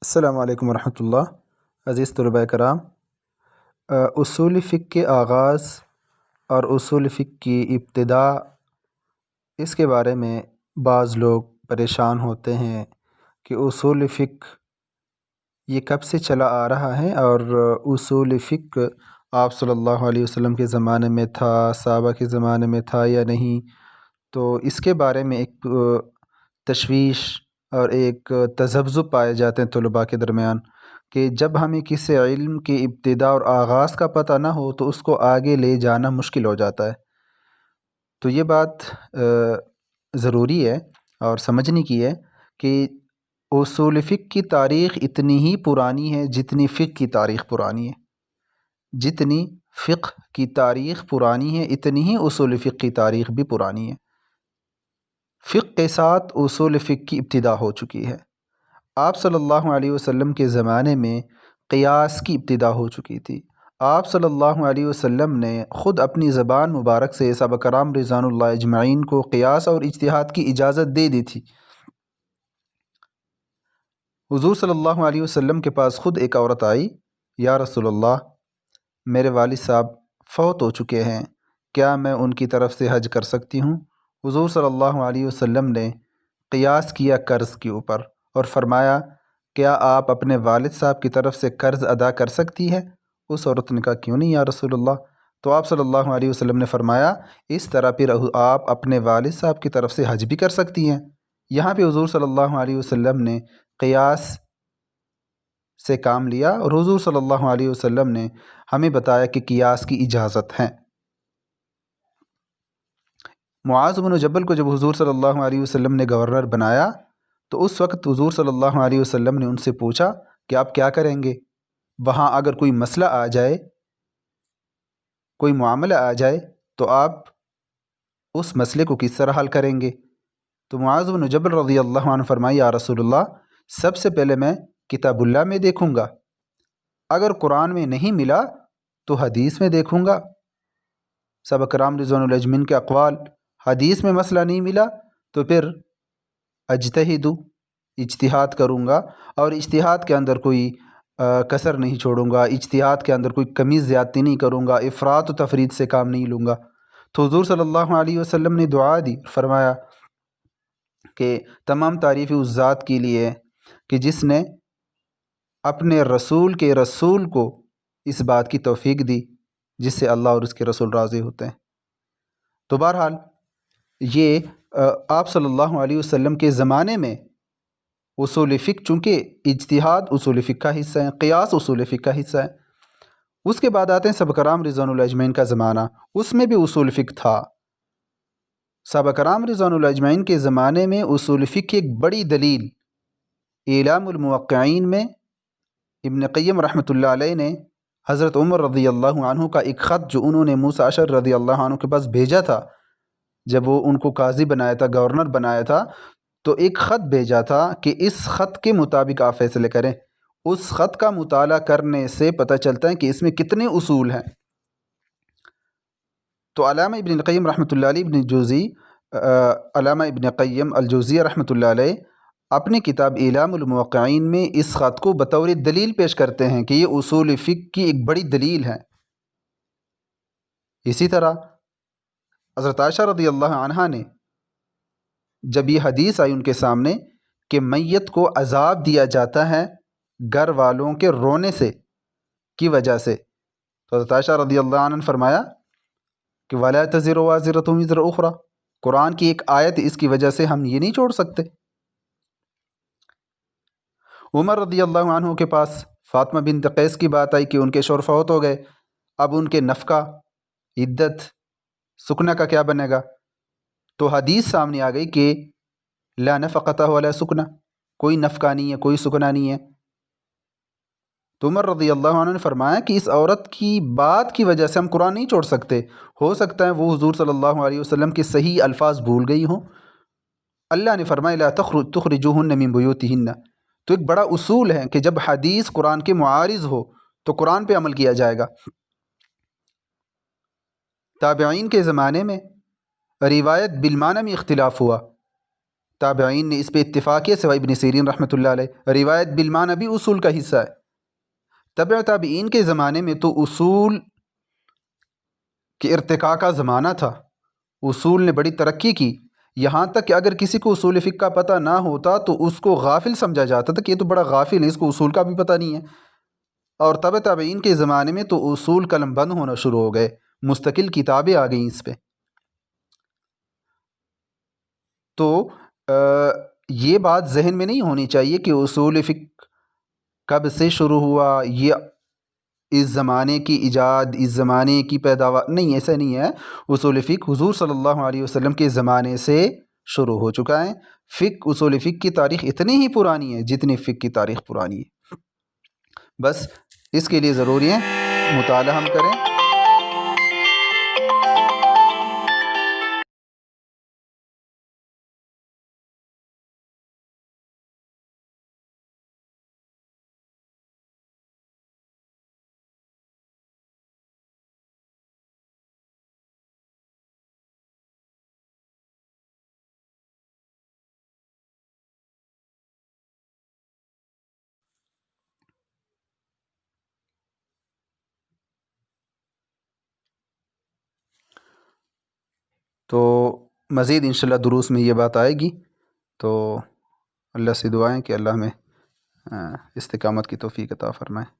السلام علیکم ورحمۃ اللہ۔ عزیز طلباء کرام، اصول فقہ کے آغاز اور اصول فقہ کی ابتدا، اس کے بارے میں بعض لوگ پریشان ہوتے ہیں کہ اصول فقہ یہ کب سے چلا آ رہا ہے، اور اصول فقہ آپ صلی اللہ علیہ وسلم کے زمانے میں تھا، صحابہ کے زمانے میں تھا یا نہیں۔ تو اس کے بارے میں ایک تشویش اور ایک تذبذب پائے جاتے ہیں طلباء کے درمیان کہ جب ہمیں کسی علم کی ابتدا اور آغاز کا پتہ نہ ہو تو اس کو آگے لے جانا مشکل ہو جاتا ہے۔ تو یہ بات ضروری ہے اور سمجھنے کی ہے کہ اصول فقہ کی تاریخ اتنی ہی پرانی ہے جتنی فقہ کی تاریخ پرانی ہے۔ جتنی فقہ کی تاریخ پرانی ہے اتنی ہی اصول فقہ کی تاریخ بھی پرانی ہے۔ فقہ کے ساتھ اصول فقہ کی ابتدا ہو چکی ہے۔ آپ صلی اللہ علیہ وسلم کے زمانے میں قیاس کی ابتدا ہو چکی تھی۔ آپ صلی اللہ علیہ وسلم نے خود اپنی زبان مبارک سے صحابہ کرام رضوان اللہ اجمعین کو قیاس اور اجتہاد کی اجازت دے دی تھی۔ حضور صلی اللہ علیہ وسلم کے پاس خود ایک عورت آئی، یا رسول اللہ، میرے والد صاحب فوت ہو چکے ہیں، کیا میں ان کی طرف سے حج کر سکتی ہوں؟ حضور صلی اللہ علیہ وسلم نے قیاس کیا قرض کے اوپر اور فرمایا، کیا آپ اپنے والد صاحب کی طرف سے قرض ادا کر سکتی ہے؟ اس عورت نے کہا، کیوں نہیں یا رسول اللہ۔ تو آپ صلی اللہ علیہ وسلم نے فرمایا، اس طرح پھر آپ اپنے والد صاحب کی طرف سے حج بھی کر سکتی ہیں۔ یہاں پہ حضور صلی اللہ علیہ وسلم نے قیاس سے کام لیا اور حضور صلی اللہ علیہ وسلم نے ہمیں بتایا کہ قیاس کی اجازت ہے۔ معاذ بن جبل کو جب حضور صلی اللہ علیہ وسلم نے گورنر بنایا تو اس وقت حضور صلی اللہ علیہ وسلم نے ان سے پوچھا کہ آپ کیا کریں گے؟ وہاں اگر کوئی مسئلہ آ جائے، کوئی معاملہ آ جائے تو آپ اس مسئلے کو کس طرح حل کریں گے؟ تو معاذ بن جبل رضی اللہ عنہ فرمایا، یا رسول اللہ، سب سے پہلے میں کتاب اللہ میں دیکھوں گا، اگر قرآن میں نہیں ملا تو حدیث میں دیکھوں گا۔ صحابہ کرام رضوان اللہ اجمعین کے اقوال، حدیث میں مسئلہ نہیں ملا تو پھر اجتہاد کروں گا، اور اجتہاد کے اندر کوئی کسر نہیں چھوڑوں گا، اجتہاد کے اندر کوئی کمی زیادتی نہیں کروں گا، افراط و تفریط سے کام نہیں لوں گا۔ تو حضور صلی اللہ علیہ وسلم نے دعا دی، فرمایا کہ تمام تعریف اس ذات کے لیے کہ جس نے اپنے رسول کے رسول کو اس بات کی توفیق دی جس سے اللہ اور اس کے رسول راضی ہوتے ہیں۔ تو بہرحال یہ آپ صلی اللہ علیہ وسلم کے زمانے میں اصول فقہ، چونکہ اجتہاد اصول فقہ کا حصہ ہے، قیاس اصول فقہ کا حصہ ہے۔ اس کے بعد آتے ہیں صحابہ کرام رضوان اللہ اجمعین کا زمانہ، اس میں بھی اصول فقہ تھا۔ صحابہ کرام رضوان اللہ اجمعین کے زمانے میں اصول فقہ کی ایک بڑی دلیل اعلام الموقعین میں ابن قیم رحمۃ اللہ علیہ نے حضرت عمر رضی اللہ عنہ کا ایک خط جو انہوں نے موسیٰ اشعری رضی اللہ عنہ کے پاس بھیجا تھا، جب وہ ان کو قاضی بنایا تھا، گورنر بنایا تھا، تو ایک خط بھیجا تھا کہ اس خط کے مطابق آپ فیصلے کریں۔ اس خط کا مطالعہ کرنے سے پتہ چلتا ہے کہ اس میں کتنے اصول ہیں۔ تو علامہ ابن القیم رحمۃ اللہ علیہ علامہ ابن قیم الجوزیہ رحمۃ اللہ علیہ اپنی کتاب اعلام الموقعین میں اس خط کو بطور دلیل پیش کرتے ہیں کہ یہ اصول فقہ کی ایک بڑی دلیل ہے۔ اسی طرح حضرت عائشہ رضی اللہ عنہا نے جب یہ حدیث آئی ان کے سامنے کہ میت کو عذاب دیا جاتا ہے گھر والوں کے رونے سے کی وجہ سے، تو حضرت عائشہ رضی اللہ عنہ نے فرمایا کہ وَلَا تَزِرُ وَازِرَةٌ وِزْرَ أُخْرَى، قرآن کی ایک آیت اس کی وجہ سے ہم یہ نہیں چھوڑ سکتے۔ عمر رضی اللہ عنہ کے پاس فاطمہ بنت قیس کی بات آئی کہ ان کے شوہر فوت ہو گئے، اب ان کے نفقہ، عدت، سکنا کا کیا بنے گا؟ تو حدیث سامنے آ گئی کہ لا نفقۃ ولا سکنا، کوئی نفقہ نہیں ہے، کوئی سکنا نہیں ہے۔ تو عمر رضی اللہ عنہ نے فرمایا کہ اس عورت کی بات کی وجہ سے ہم قرآن نہیں چھوڑ سکتے، ہو سکتا ہے وہ حضور صلی اللہ علیہ وسلم کے صحیح الفاظ بھول گئی ہوں۔ اللہ نے فرمایا لا تخرجوہن من بیوتہن، تو ایک بڑا اصول ہے کہ جب حدیث قرآن کے معارض ہو تو قرآن پہ عمل کیا جائے گا۔ تابعین کے زمانے میں روایت بالمعنی میں اختلاف ہوا، تابعین نے اس پہ اتفاق کیا سوائے ابن سیرین رحمۃ اللہ علیہ۔ روایت بالمعنی بھی اصول کا حصہ ہے۔ تبع تابعین کے زمانے میں تو اصول کے ارتقاء کا زمانہ تھا، اصول نے بڑی ترقی کی، یہاں تک کہ اگر کسی کو اصول فقہ کا پتہ نہ ہوتا تو اس کو غافل سمجھا جاتا تھا کہ یہ تو بڑا غافل ہے، اس کو اصول کا بھی پتہ نہیں ہے۔ اور تبع تابعین کے زمانے میں تو اصول قلم بند ہونا شروع ہو گئے، مستقل کتابیں آ گئیں اس پہ۔ تو یہ بات ذہن میں نہیں ہونی چاہیے کہ اصول فقہ کب سے شروع ہوا، یہ اس زمانے کی ایجاد، اس زمانے کی پیداوار، نہیں، ایسا نہیں ہے۔ اصول فقہ حضور صلی اللہ علیہ وسلم کے زمانے سے شروع ہو چکا ہے۔ اصول فقہ کی تاریخ اتنی ہی پرانی ہے جتنی فقہ کی تاریخ پرانی ہے۔ بس اس کے لیے ضروری ہے مطالعہ ہم کریں۔ تو مزید انشاءاللہ دروس میں یہ بات آئے گی، تو اللہ سے دعائیں کہ اللہ ہمیں استقامت کی توفیق عطا فرمائے۔